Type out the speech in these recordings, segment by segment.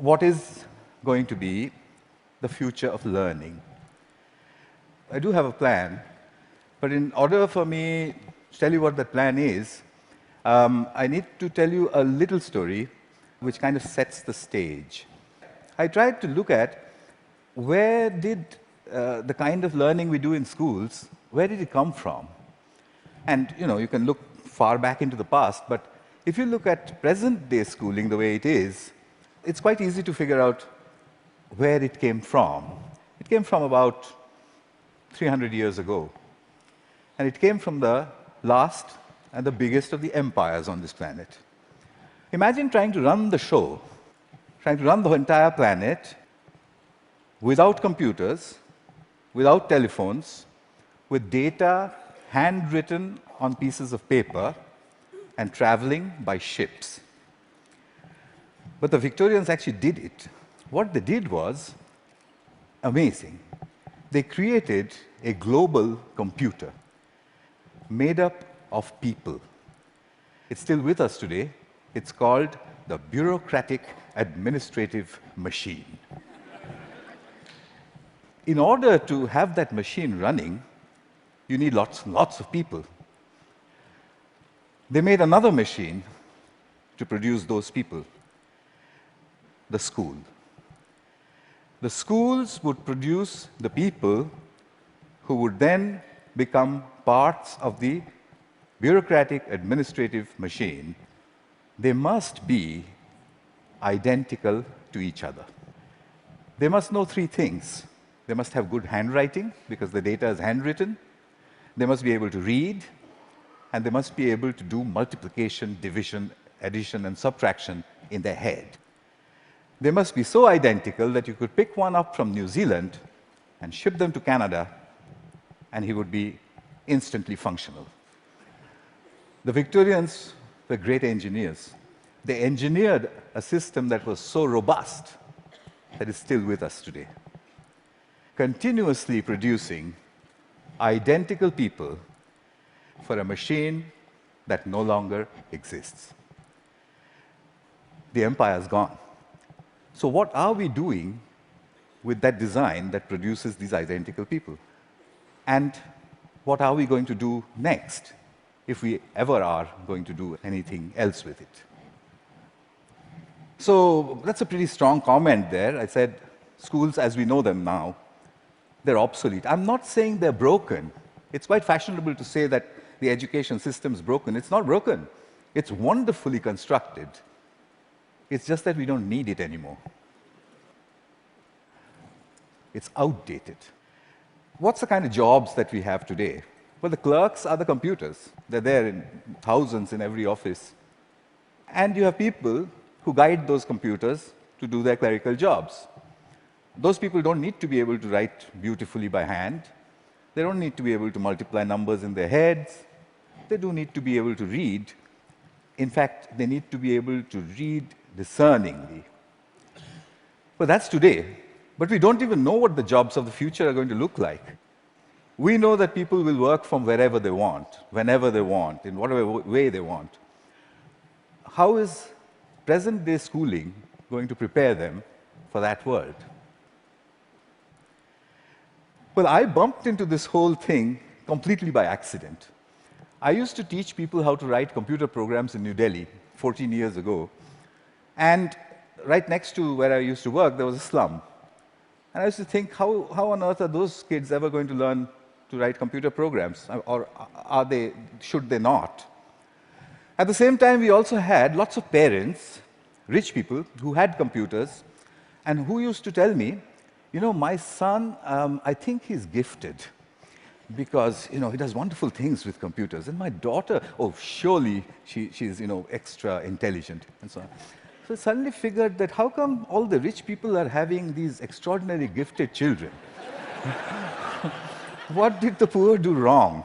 what is going to be the future of learning. I do have a plan, but in order for me to tell you what that plan is, I need to tell you a little story which kind of sets the stage. I tried to look at where did the kind of learning we do in schools, where did it come from? And you can look far back into the past, but if you look at present-day schooling the way it is, it's quite easy to figure out where it came from. It came from about 300 years ago. And it came from the last and the biggest of the empires on this planet. Imagine trying to run the show, trying to run the entire planet without computers, without telephones, with data handwritten on pieces of paper and traveling by ships. But the Victorians actually did it. What they did was amazing. They created a global computer made up of people. It's still with us today. It's called the bureaucratic administrative machine. In order to have that machine running, you need lots and lots of people. They made another machine to produce those people, the school. The schools would produce the people who would then become parts of the bureaucratic administrative machine. They must be identical to each other. They must know three things. They must have good handwriting, because the data is handwritten. They must be able to read, and they must be able to do multiplication, division, addition, and subtraction in their head. They must be so identical that you could pick one up from New Zealand and ship them to Canada, and he would be instantly functional. The Victorians were great engineers. They engineered a system that was so robust that is still with us today, continuously producing identical people for a machine that no longer exists. The empire's gone. So what are we doing with that design that produces these identical people? And what are we going to do next, if we ever are going to do anything else with it? So that's a pretty strong comment there. I said, schools as we know them now, they're obsolete. I'm not saying they're broken. It's quite fashionable to say that the education system is broken. It's not broken. It's wonderfully constructed. It's just that we don't need it anymore. It's outdated. What's the kind of jobs that we have today? Well, the clerks are the computers. They're there in thousands in every office. And you have people who guide those computers to do their clerical jobs. Those people don't need to be able to write beautifully by hand. They don't need to be able to multiply numbers in their heads. They do need to be able to read. In fact, they need to be able to read discerningly. Well, that's today. But we don't even know what the jobs of the future are going to look like. We know that people will work from wherever they want, whenever they want, in whatever way they want. How is present-day schooling going to prepare them for that world? Well, I bumped into this whole thing completely by accident. I used to teach people how to write computer programs in New Delhi 14 years ago. And right next to where I used to work, there was a slum. And I used to think, how on earth are those kids ever going to learn to write computer programs? Or should they not? At the same time, we also had lots of parents, rich people, who had computers, and who used to tell me, my son, I think he's gifted, because he does wonderful things with computers. And my daughter, oh, surely she's extra intelligent, and so on. So I suddenly figured that how come all the rich people are having these extraordinarily gifted children? What did the poor do wrong?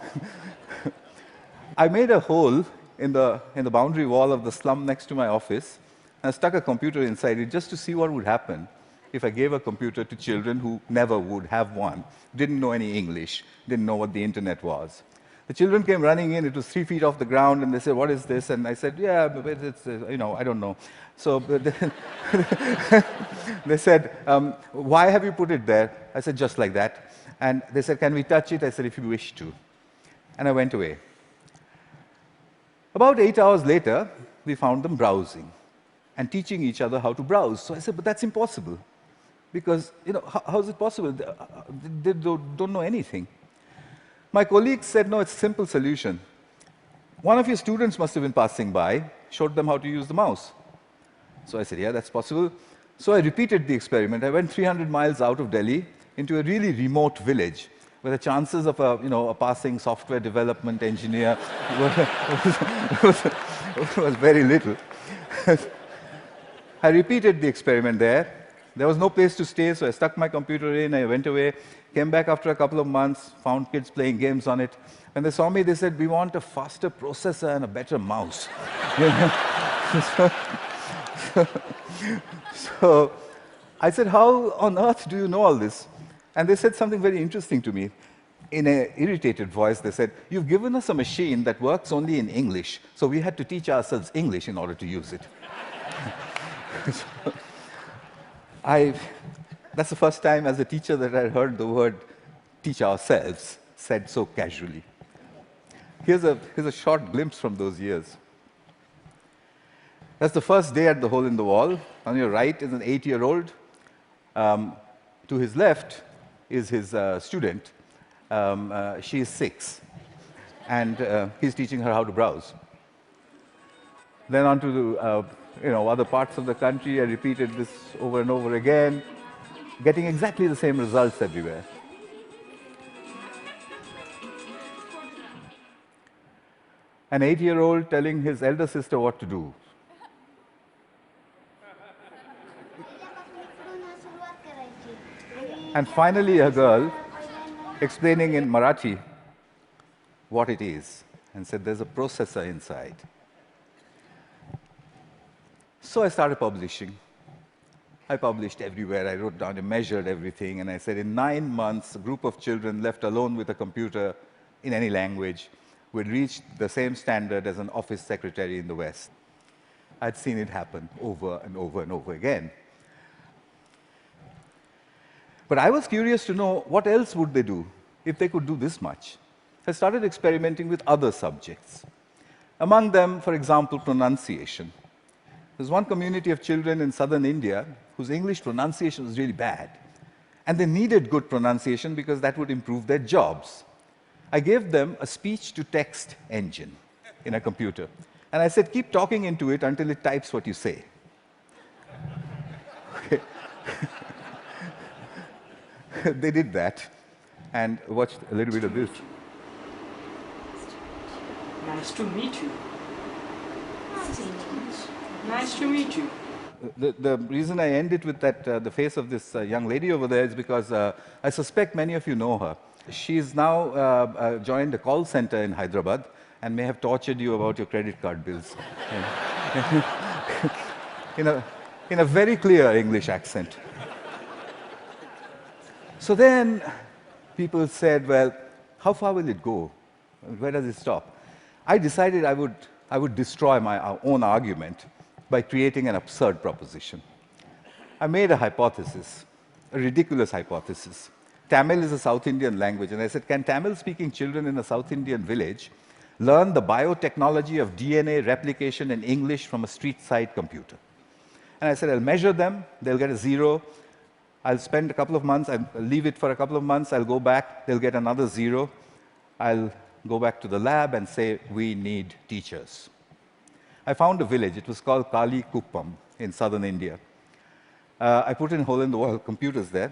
I made a hole in the boundary wall of the slum next to my office, and I stuck a computer inside it just to see what would happen if I gave a computer to children who never would have one, didn't know any English, didn't know what the internet was. The children came running in. It was 3 feet off the ground, and they said, "What is this?" And I said, "Yeah, but it's, I don't know." So they said, "Why have you put it there?" I said, "Just like that." And they said, "Can we touch it?" I said, "If you wish to." And I went away. About 8 hours later, we found them browsing and teaching each other how to browse. So I said, "But that's impossible. Because, how is it possible? They don't know anything." My colleagues said, "No, it's a simple solution. One of your students must have been passing by, showed them how to use the mouse." So I said, "Yeah, that's possible." So I repeated the experiment. I went 300 miles out of Delhi into a really remote village where the chances of a passing software development engineer was very little. I repeated the experiment there. There was no place to stay, so I stuck my computer in, I went away, came back after a couple of months, found kids playing games on it. When they saw me, they said, "We want a faster processor and a better mouse." So I said, "How on earth do you know all this?" And they said something very interesting to me. In an irritated voice, they said, "You've given us a machine that works only in English, so we had to teach ourselves English in order to use it." That's the first time as a teacher that I heard the word "teach ourselves" said so casually. Here's a short glimpse from those years. That's the first day at the Hole in the Wall. On your right is an 8-year-old. To his left is his student. She is 6. And he's teaching her how to browse. Then on to the other parts of the country. I repeated this over and over again, getting exactly the same results everywhere. An 8-year-old telling his elder sister what to do. And finally, a girl explaining in Marathi what it is and said, "There's a processor inside." So I started publishing. I published everywhere. I wrote down and measured everything, and I said, in 9 months, a group of children left alone with a computer in any language would reach the same standard as an office secretary in the West. I'd seen it happen over and over and over again. But I was curious to know what else would they do if they could do this much. I started experimenting with other subjects. Among them, for example, pronunciation. There's one community of children in southern India whose English pronunciation was really bad. And they needed good pronunciation because that would improve their jobs. I gave them a speech-to-text engine in a computer. And I said, "Keep talking into it until it types what you say." Okay. They did that and watched a little bit of this. Nice to meet you. Nice to meet you. The reason I end it with that, the face of this young lady over there is because I suspect many of you know her. She's now joined a call center in Hyderabad and may have tortured you about your credit card bills. in a very clear English accent. So then people said, "Well, how far will it go? Where does it stop?" I decided I would destroy my own argument by creating an absurd proposition. I made a hypothesis, a ridiculous hypothesis. Tamil is a South Indian language, and I said, can Tamil-speaking children in a South Indian village learn the biotechnology of DNA replication in English from a street-side computer? And I said, I'll measure them, they'll get a 0. I'll spend a couple of months, I'll leave it for a couple of months, I'll go back, they'll get another 0. I'll go back to the lab and say, we need teachers. I found a village, it was called Kali Kuppam in southern India. I put in hole-in-the-wall computers there,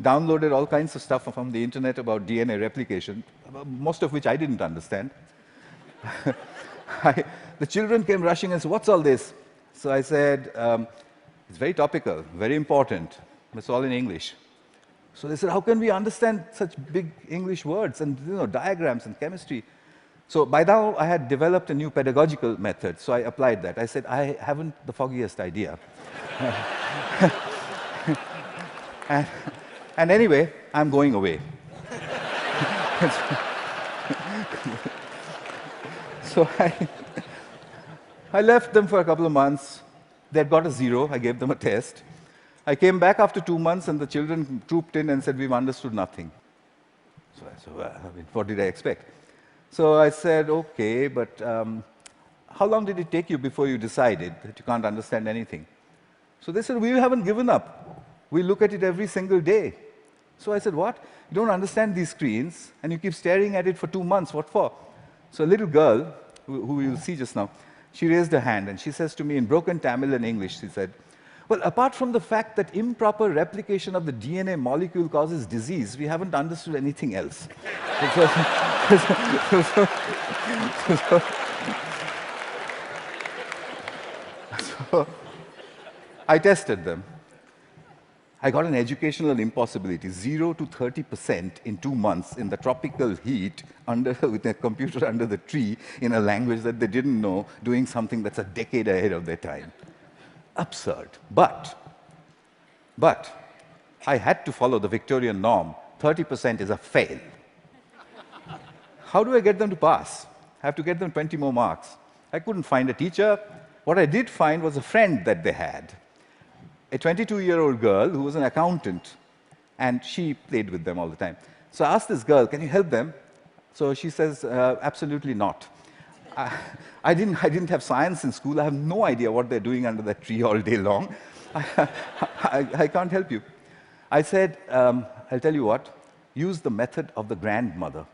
downloaded all kinds of stuff from the internet about DNA replication, most of which I didn't understand. The children came rushing and said, what's all this? So I said, it's very topical, very important. It's all in English. So they said, how can we understand such big English words and diagrams and chemistry? So by now, I had developed a new pedagogical method, so I applied that. I said, I haven't the foggiest idea. and anyway, I'm going away. So I left them for a couple of months. They'd got a 0. I gave them a test. I came back after 2 months, and the children trooped in and said, "We've understood nothing." So I said, "Well, I mean, what did I expect?" So I said, "Okay, but how long did it take you before you decided that you can't understand anything?" So they said, "We haven't given up. We look at it every single day." So I said, "What? You don't understand these screens, and you keep staring at it for 2 months. What for?" So a little girl, who you'll see just now, she raised her hand, and she says to me in broken Tamil and English, she said, "Well, apart from the fact that improper replication of the DNA molecule causes disease, we haven't understood anything else." So I tested them. I got an educational impossibility, 0 to 30% in 2 months in the tropical heat with a computer under the tree in a language that they didn't know, doing something that's a decade ahead of their time. Absurd. But I had to follow the Victorian norm. 30% is a fail. How do I get them to pass? I have to get them 20 more marks. I couldn't find a teacher. What I did find was a friend that they had, a 22-year-old girl who was an accountant, and she played with them all the time. So I asked this girl, "Can you help them?" So she says, "Absolutely not. I didn't have science in school. I have no idea what they're doing under that tree all day long. I can't help you." I said, "I'll tell you what, use the method of the grandmother."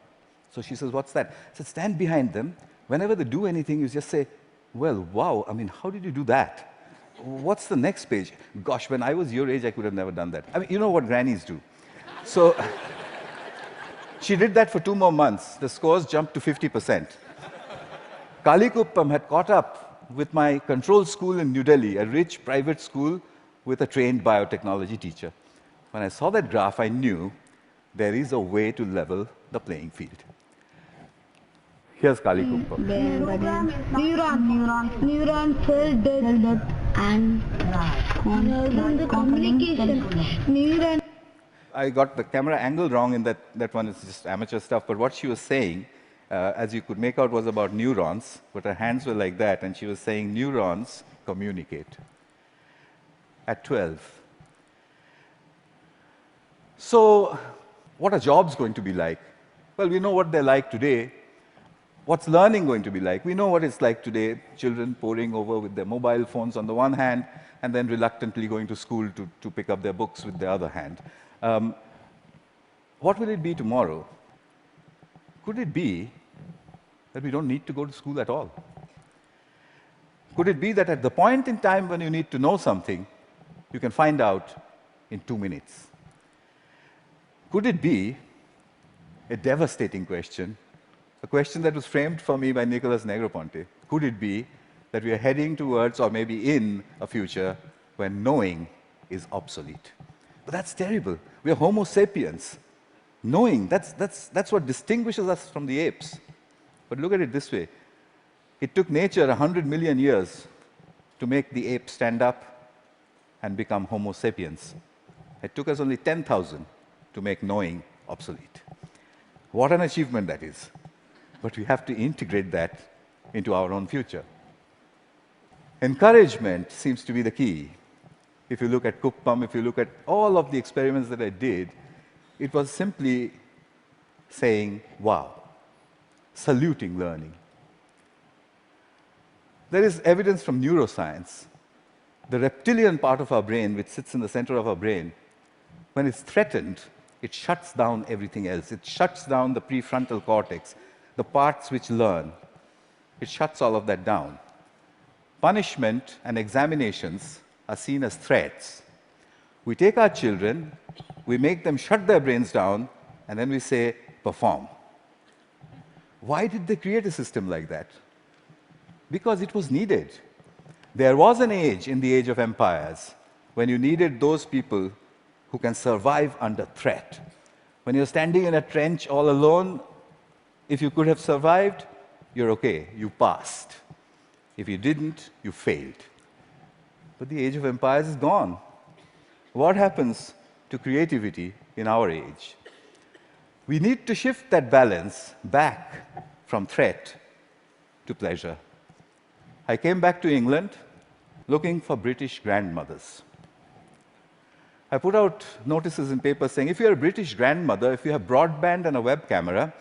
So she says, "What's that?" I said, "Stand behind them. Whenever they do anything, you just say, 'Well, wow, I mean, how did you do that? What's the next page?' Gosh, when I was your age, I could have never done that." I mean, you know what grannies do. So she did that for 2 more months. The scores jumped to 50%. Kalikuppam had caught up with my control school in New Delhi, a rich private school with a trained biotechnology teacher. When I saw that graph, I knew there is a way to level the playing field. Here's Kalikuppam. Neuron cell death and communication. I got the camera angle wrong in that one is just amateur stuff, but what she was saying, as you could make out, was about neurons, but her hands were like that, and she was saying neurons communicate at 12. So what are jobs going to be like? Well, we know what they're like today. What's learning going to be like? We know what it's like today, children poring over with their mobile phones on the one hand, and then reluctantly going to school to pick up their books with the other hand. What will it be tomorrow? Could it be that we don't need to go to school at all? Could it be that at the point in time when you need to know something, you can find out in 2 minutes? Could it be a devastating question, a question that was framed for me by Nicholas Negroponte? Could it be that we are heading towards, or maybe in, a future when knowing is obsolete? But that's terrible. We are Homo sapiens. Knowing, that's what distinguishes us from the apes. But look at it this way. It took nature 100 million years to make the ape stand up and become Homo sapiens. It took us only 10,000 to make knowing obsolete. What an achievement that is. But we have to integrate that into our own future. Encouragement seems to be the key. If you look at Kuppam, if you look at all of the experiments that I did, it was simply saying, wow, saluting learning. There is evidence from neuroscience. The reptilian part of our brain, which sits in the center of our brain, when it's threatened, it shuts down everything else. It shuts down the prefrontal cortex, the parts which learn. It shuts all of that down. Punishment and examinations are seen as threats. We take our children, we make them shut their brains down, and then we say, perform. Why did they create a system like that? Because it was needed. There was an age in the age of empires when you needed those people who can survive under threat. When you're standing in a trench all alone, if you could have survived, you're okay, you passed. If you didn't, you failed. But the age of empires is gone. What happens to creativity in our age? We need to shift that balance back from threat to pleasure. I came back to England looking for British grandmothers. I put out notices in papers saying, if you're a British grandmother, if you have broadband and a web camera,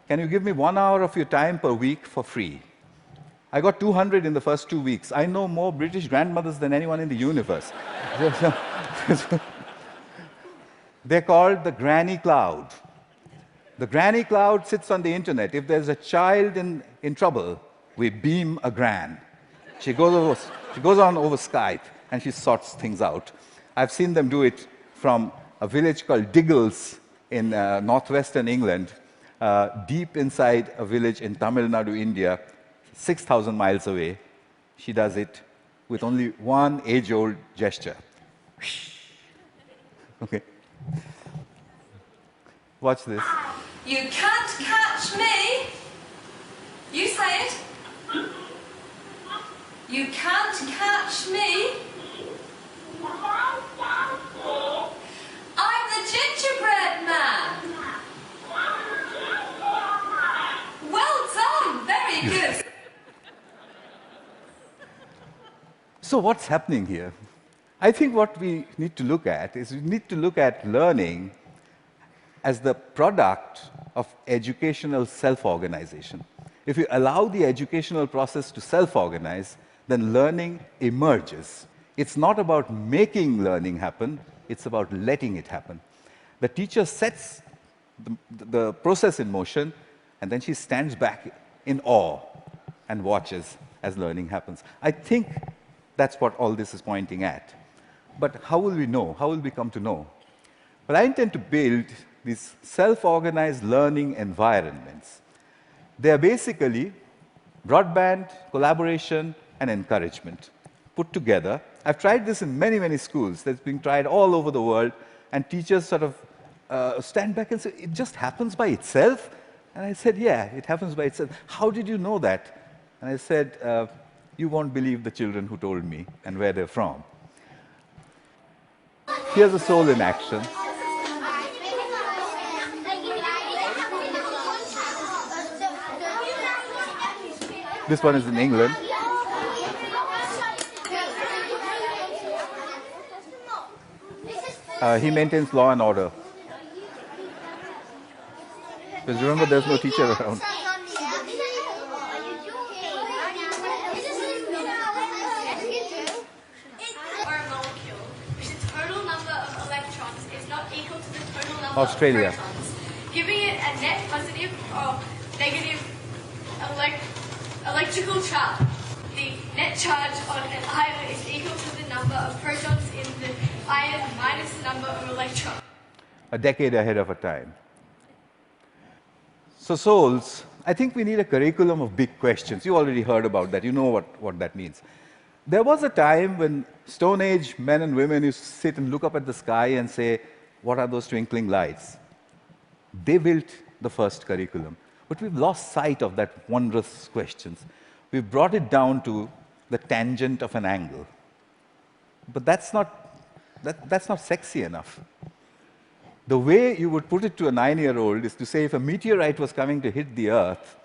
can you give me 1 hour of your time per week for free? I got 200 in the first 2 weeks. I know more British grandmothers than anyone in the universe. They're called the granny cloud. The granny cloud sits on the internet. If there's a child in trouble, we beam a gran. She goes on over Skype and she sorts things out. I've seen them do it from a village called Diggles in northwestern England, deep inside a village in Tamil Nadu, India, 6,000 miles away. She does it with only one age-old gesture. Okay. Watch this. You can't catch me. You say it. You can't catch me. I'm the gingerbread man. Well done. Very good. So what's happening here? I think what we need to look at is we need to look at learning as the product of educational self-organization. If you allow the educational process to self-organize, then learning emerges. It's not about making learning happen, it's about letting it happen. The teacher sets the process in motion, and then she stands back in awe and watches as learning happens. I think that's what all this is pointing at. But how will we know? How will we come to know? Well, I intend to build these self-organized learning environments. They are basically broadband, collaboration, and encouragement put together. I've tried this in many, many schools. That's being tried all over the world, and teachers sort of stand back and say, it just happens by itself? And I said, yeah, it happens by itself. How did you know that? And I said, you won't believe the children who told me and where they're from. Here's a soul in action. This one is in England. He maintains law and order. Because remember, there's no teacher around. Australia. Giving it a net positive or negative electrical charge. The net charge on an iron is equal to the number of protons in the iron minus the number of electrons. A decade ahead of our time. So souls, I think we need a curriculum of big questions. You already heard about that. You know what that means. There was a time when Stone Age men and women used to sit and look up at the sky and say, what are those twinkling lights? They built the first curriculum. But we've lost sight of that wondrous questions. We've brought it down to the tangent of an angle. But that's not sexy enough. The way you would put it to a 9-year-old is to say, if a meteorite was coming to hit the Earth,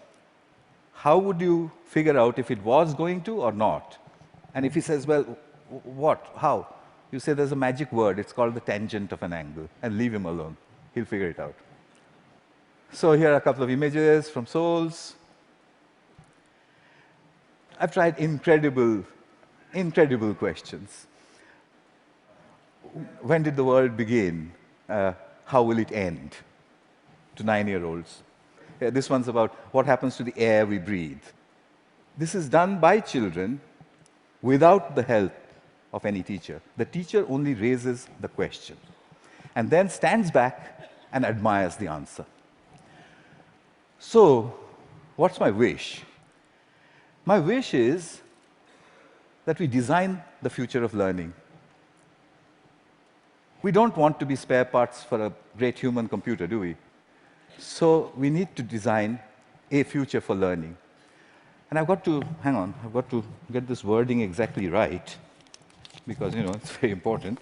how would you figure out if it was going to or not? And if he says, well, what? How? You say there's a magic word, it's called the tangent of an angle, and leave him alone. He'll figure it out. So here are a couple of images from souls. I've tried incredible questions. When did the world begin? How will it end? To 9-year-olds. This one's about what happens to the air we breathe. This is done by children without the help of any teacher. The teacher only raises the question and then stands back and admires the answer. So, what's my wish? My wish is that we design the future of learning. We don't want to be spare parts for a great human computer, do we? So we need to design a future for learning. And I've got to get this wording exactly right, because, it's very important.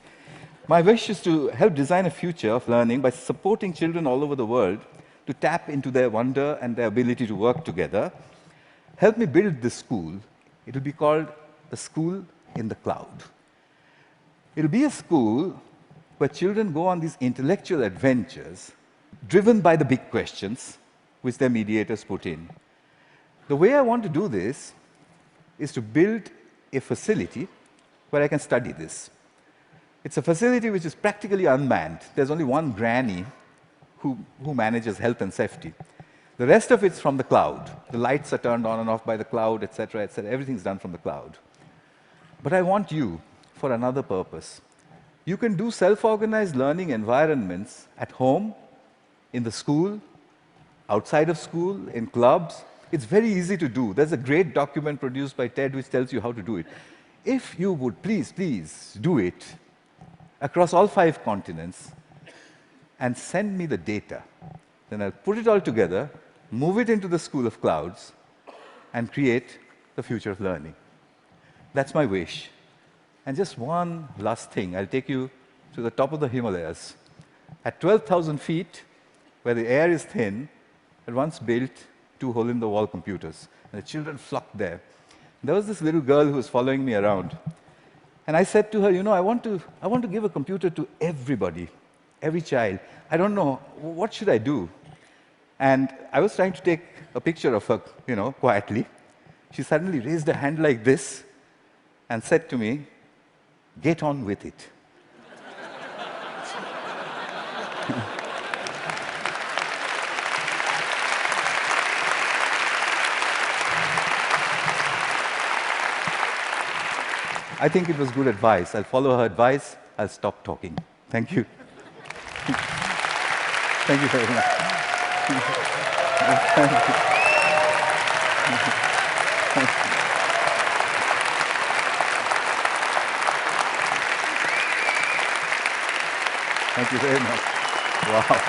My wish is to help design a future of learning by supporting children all over the world to tap into their wonder and their ability to work together, help me build this school. It will be called the School in the Cloud. It'll be a school where children go on these intellectual adventures driven by the big questions which their mediators put in. The way I want to do this is to build a facility where I can study this. It's a facility which is practically unmanned. There's only one granny who manages health and safety. The rest of it's from the cloud. The lights are turned on and off by the cloud, etc., etc. Everything's done from the cloud. But I want you for another purpose. You can do self-organized learning environments at home, in the school, outside of school, in clubs. It's very easy to do. There's a great document produced by TED which tells you how to do it. If you would please do it across all 5 continents and send me the data, then I'll put it all together, move it into the School of Clouds, and create the future of learning. That's my wish. And just one last thing, I'll take you to the top of the Himalayas. At 12,000 feet, where the air is thin, I once built 2 hole-in-the-wall computers, and the children flocked there. There was this little girl who was following me around. And I said to her, you know, I want to give a computer to everybody, every child. I don't know, what should I do? And I was trying to take a picture of her, you know, quietly. She suddenly raised her hand like this and said to me, "Get on with it." I think it was good advice. I'll follow her advice. I'll stop talking. Thank you. Thank you very much. Thank you very much. Wow.